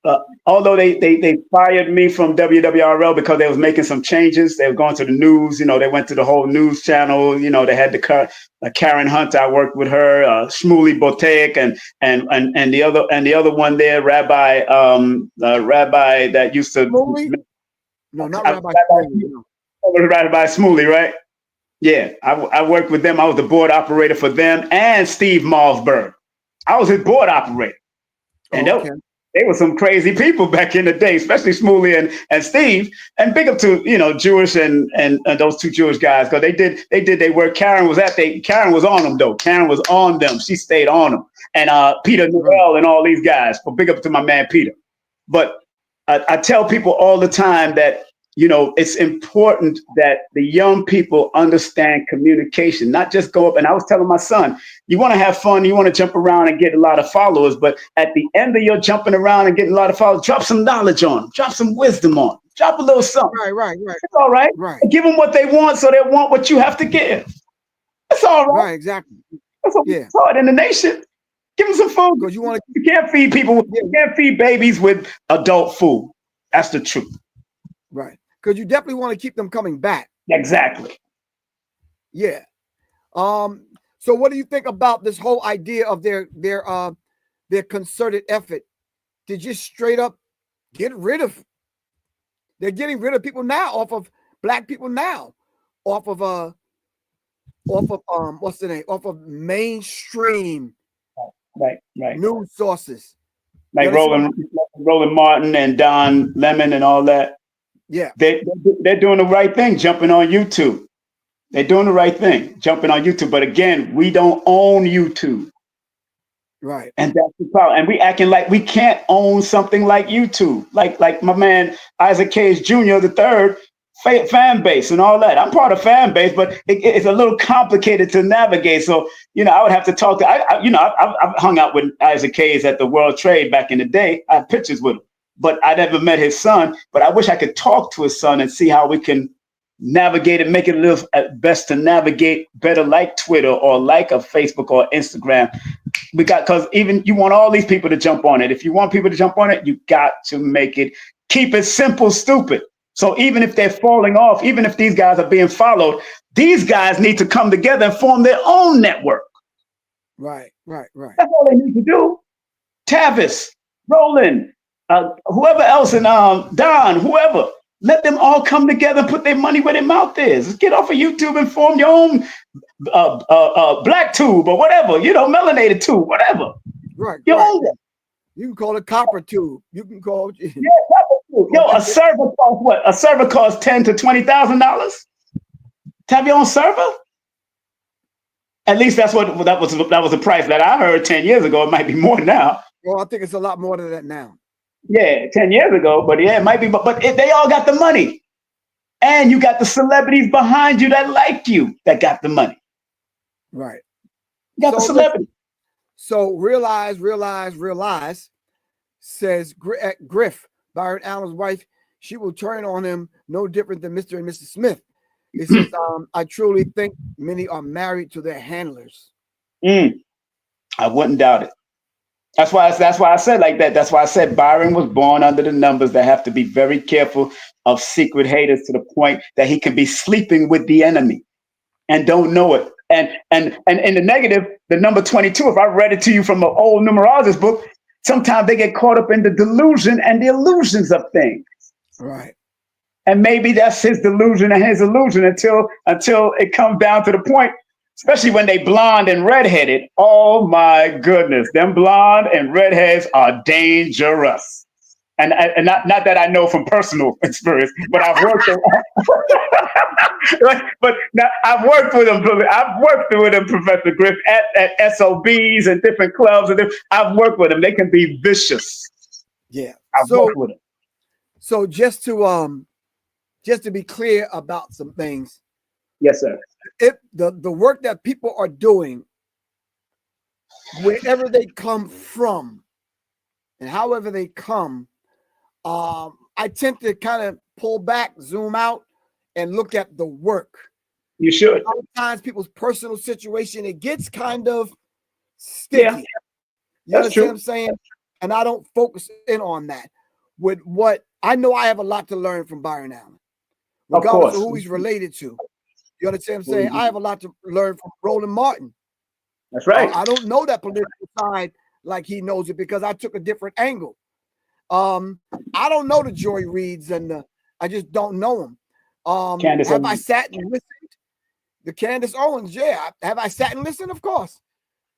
Although they fired me from WWRL because they was making some changes. They were going to the news. You know, they went to the whole news channel. You know, they had the Karen Hunt. I worked with her. Shmuley Botek and the other one there, Rabbi that used to. Smoothly? No, not Rabbi Smoothly. No. Rabbi Smuley, right? Yeah, I worked with them. I was the board operator for them and Steve Malsberg. I was his board operator. And they were some crazy people back in the day, especially Smuley and Steve. And big up to, you know, Jewish and those two Jewish guys, because they did their work. Karen was on them though. Karen was on them. She stayed on them. And Peter Noel and all these guys. But big up to my man Peter. But I tell people all the time that, you know, it's important that the young people understand communication, not just go up. And I was telling my son, you want to have fun, you want to jump around and get a lot of followers. But at the end of your jumping around and getting a lot of followers, drop some knowledge on them, drop some wisdom on them, drop a little something. Right. It's all right. Give them what they want so they want what you have to give. It's all right. Right, exactly. That's what we taught in the nation. Give them some food. Because you can't feed people, you can't feed babies with adult food. That's the truth. Right. Because you definitely want to keep them coming back. Exactly. Yeah. So what do you think about this whole idea of their concerted effort to just straight up get rid of? They're getting rid of people now, off of black people now, off of what's the name? Off of mainstream right news sources. Like Roland Martin and Don Lemon and all that. Yeah. They're doing the right thing, jumping on YouTube. They're doing the right thing, jumping on YouTube. But again, we don't own YouTube. Right. And that's the problem. And we acting like we can't own something like YouTube. Like my man Isaac Cage Jr. the third, fan base and all that. I'm part of fan base, but it's a little complicated to navigate. So, you know, I would have to talk to, I've hung out with Isaac Cage at the World Trade back in the day. I have pictures with him, but I never met his son. But I wish I could talk to his son and see how we can navigate and make it a little best to navigate better, like Twitter or like a Facebook or Instagram. Because even you want all these people to jump on it. If you want people to jump on it, you got to keep it simple, stupid. So even if they're falling off, even if these guys are being followed, these guys need to come together and form their own network. Right. That's all they need to do. Tavis, Roland, whoever else, and Don, whoever, let them all come together and put their money where their mouth is. Let's get off of YouTube and form your own black tube or whatever, you know, melanated tube, whatever. Right. Your own. You can call it copper tube. You can call it. Yeah, copper tube. Yo, a server costs what? A server costs $10,000 to $20,000 to have your own server. At least that was the price that I heard 10 years ago. It might be more now. Well, I think it's a lot more than that now. Yeah, 10 years ago, but yeah, it might be. But they all got the money, and you got the celebrities behind you that like you that got the money. Right. You got the celebrity. So realize, says Griff, Byron Allen's wife, she will turn on him no different than Mr. and Mrs. Smith. It says, I truly think many are married to their handlers. I wouldn't doubt it. That's why I said like that. That's why I said Byron was born under the numbers that have to be very careful of secret haters to the point that he can be sleeping with the enemy and don't know it. And in the negative, the number 22, if I read it to you from an old numerologist book, sometimes they get caught up in the delusion and the illusions of things. Right. And maybe that's his delusion and his illusion until it comes down to the point, especially when they blonde and redheaded. Oh my goodness, them blonde and redheads are dangerous. And not that I know from personal experience, but I've worked but now I've worked with them. I've worked with them, Professor Griff, at SOBs and different clubs, and I've worked with them. They can be vicious. Yeah, I've worked with them. So just to be clear about some things. Yes, sir. If the work that people are doing, wherever they come from, and however they come, I tend to kind of pull back, zoom out, and look at the work. You should. Sometimes people's personal situation, it gets kind of sticky. Yeah. You understand what I'm saying? and I don't focus in on that. With what I know, I have a lot to learn from Byron Allen, regardless of who he's related to. You understand what I'm saying? I have a lot to learn from Roland Martin. That's right. I don't know that political side like he knows it because I took a different angle. I don't know the Joy Reids and I just don't know them. Have I sat and listened? The Candace Owens, yeah. Have I sat and listened? Of course.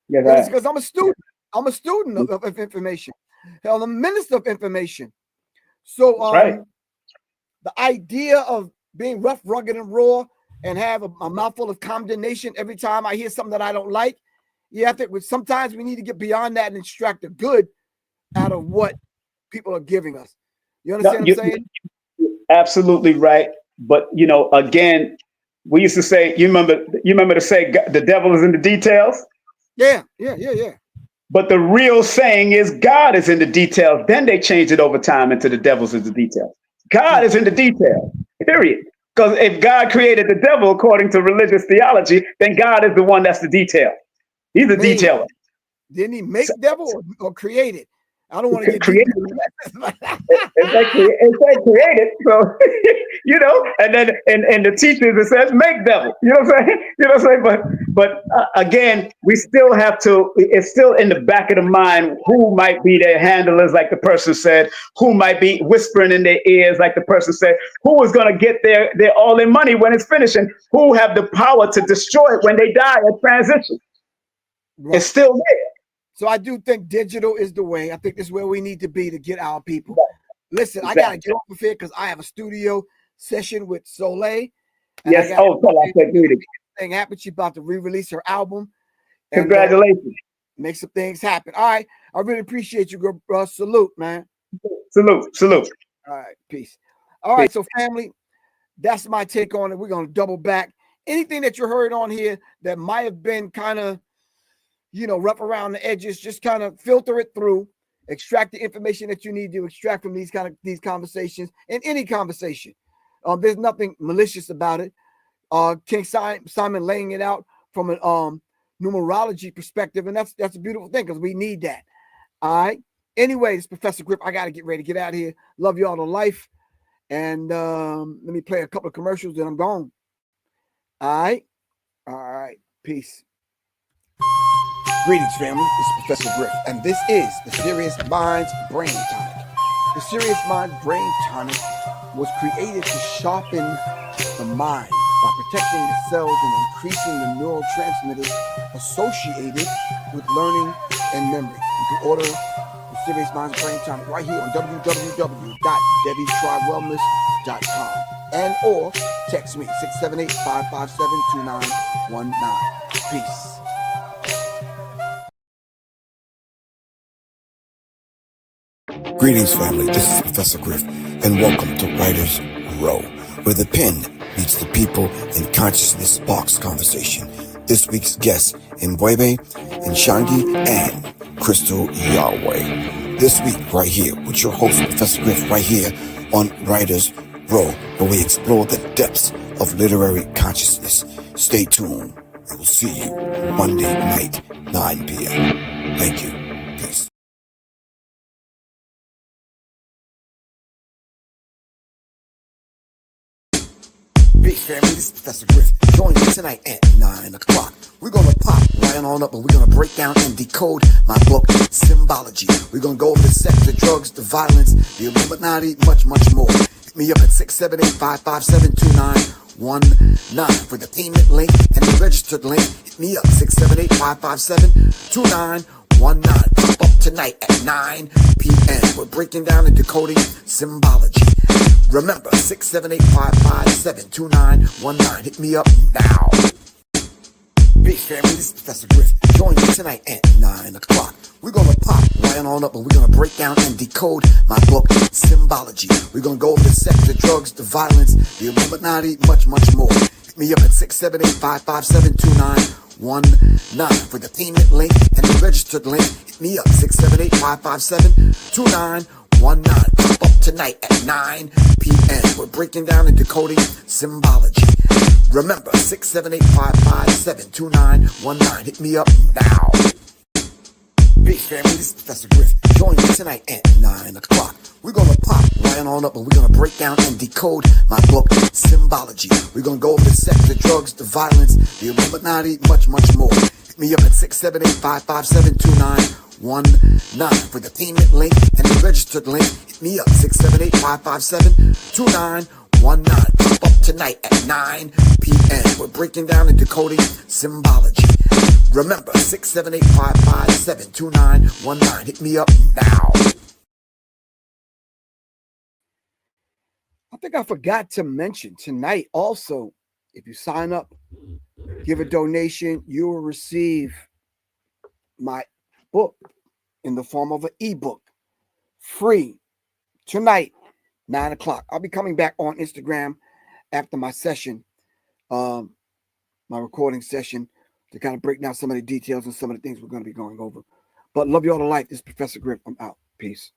Yeah, because I'm a student. I'm a student of information. I'm a minister of information. So the idea of being rough, rugged, and raw and have a mouthful of condemnation every time I hear something that I don't like, you have to. Sometimes we need to get beyond that and extract the good out of what people are giving us. You understand what I'm saying? You're absolutely right. But again, we used to say, you remember to say the devil is in the details? Yeah. But the real saying is God is in the details. Then they changed it over time into the devil's in the details. God is in the details, period. Because if God created the devil according to religious theology, then God is the one that's the detail. He's the detailer. Didn't he make devil or create it? I don't want to get created. It's like created. So and then and the teachers it says make devil. You know what I'm saying? But again, we still have to. It's still in the back of the mind who might be their handlers, like the person said. Who might be whispering in their ears, like the person said. Who is going to get their all in money when it's finished, and who have the power to destroy it when they die at transition? Right. It's still there. So I do think digital is the way. I think this is where we need to be to get our people. Listen, exactly. I got to get off of here because I have a studio session with Soleil. Yes. Thing happened. She's about to re-release her album. Congratulations. Make some things happen. All right. I really appreciate you. Salute, man. Salute. All right. Peace. All right. So family, that's my take on it. We're going to double back. Anything that you heard on here that might have been kind of, rough around the edges, just kind of filter it through, extract the information that you need to extract from these conversations and any conversation. There's nothing malicious about it. King Simon laying it out from an numerology perspective, and that's a beautiful thing because we need that. All right. Anyway, it's Professor Griff. I got to get ready to get out of here. Love y'all to life. And let me play a couple of commercials, then I'm gone. All right. Peace. Greetings, family. This is Professor Griff, and this is the Serious Minds Brain Tonic. The Serious Minds Brain Tonic was created to sharpen the mind by protecting the cells and increasing the neurotransmitters associated with learning and memory. You can order the Serious Minds Brain Tonic right here on www.debbietrywellness.com and or text me 678-557-2919. Peace. Greetings, family. This is Professor Griff, and welcome to Writer's Row, where the pen meets the people and consciousness sparks conversation. This week's guests, Mbwebe, Nshangi, and Crystal Yahweh. This week, right here, with your host, Professor Griff, right here on Writer's Row, where we explore the depths of literary consciousness. Stay tuned. We will see you Monday night, 9 p.m. Thank you. Peace. Peace, family. This is Professor Griff. Join me tonight at 9 o'clock. We're going to pop right on up and we're going to break down and decode my book, Symbology. We're going to go over the sex, the drugs, the violence, the Illuminati, much, much more. Hit me up at 678-557-2919 for the payment link and the registered link. Hit me up, 678-557-2919. Pop up tonight at 9 p.m. We're breaking down and decoding symbology. Remember, 678-557-2919. Hit me up now. Peace, family. This is Professor Griff. Join me tonight at 9 o'clock. We're going to pop right on up and we're going to break down and decode my book, Symbology. We're going to go over the sex, the drugs, the violence, the Illuminati, much, much more. Hit me up at 678-557-2919 for the payment link and the registered link. Hit me up, 678-557-2919. Pop up tonight at 9 p.m. We're breaking down and decoding symbology. Remember, 678-557-2919. Hit me up now. Peace, family. This is Professor Griff. Join me tonight at 9 o'clock. We're going to pop right on up and we're going to break down and decode my book, Symbology. We're going to go over the sex, the drugs, the violence, the Illuminati, much, much more. Hit me up at 678-557-2919 for the payment link and the registered link. Hit me up, 678-557-2919. Pop up tonight at 9 p.m. We're breaking down and decoding symbology. Remember, 678-557-2919. Hit me up now. I think I forgot to mention tonight also, if you sign up, give a donation, you will receive my book in the form of an ebook, free, tonight, 9 o'clock. I'll be coming back on Instagram after my session, my recording session, to kind of break down some of the details and some of the things we're going to be going over. But love you all to life. This is Professor Griff. I'm out. Peace.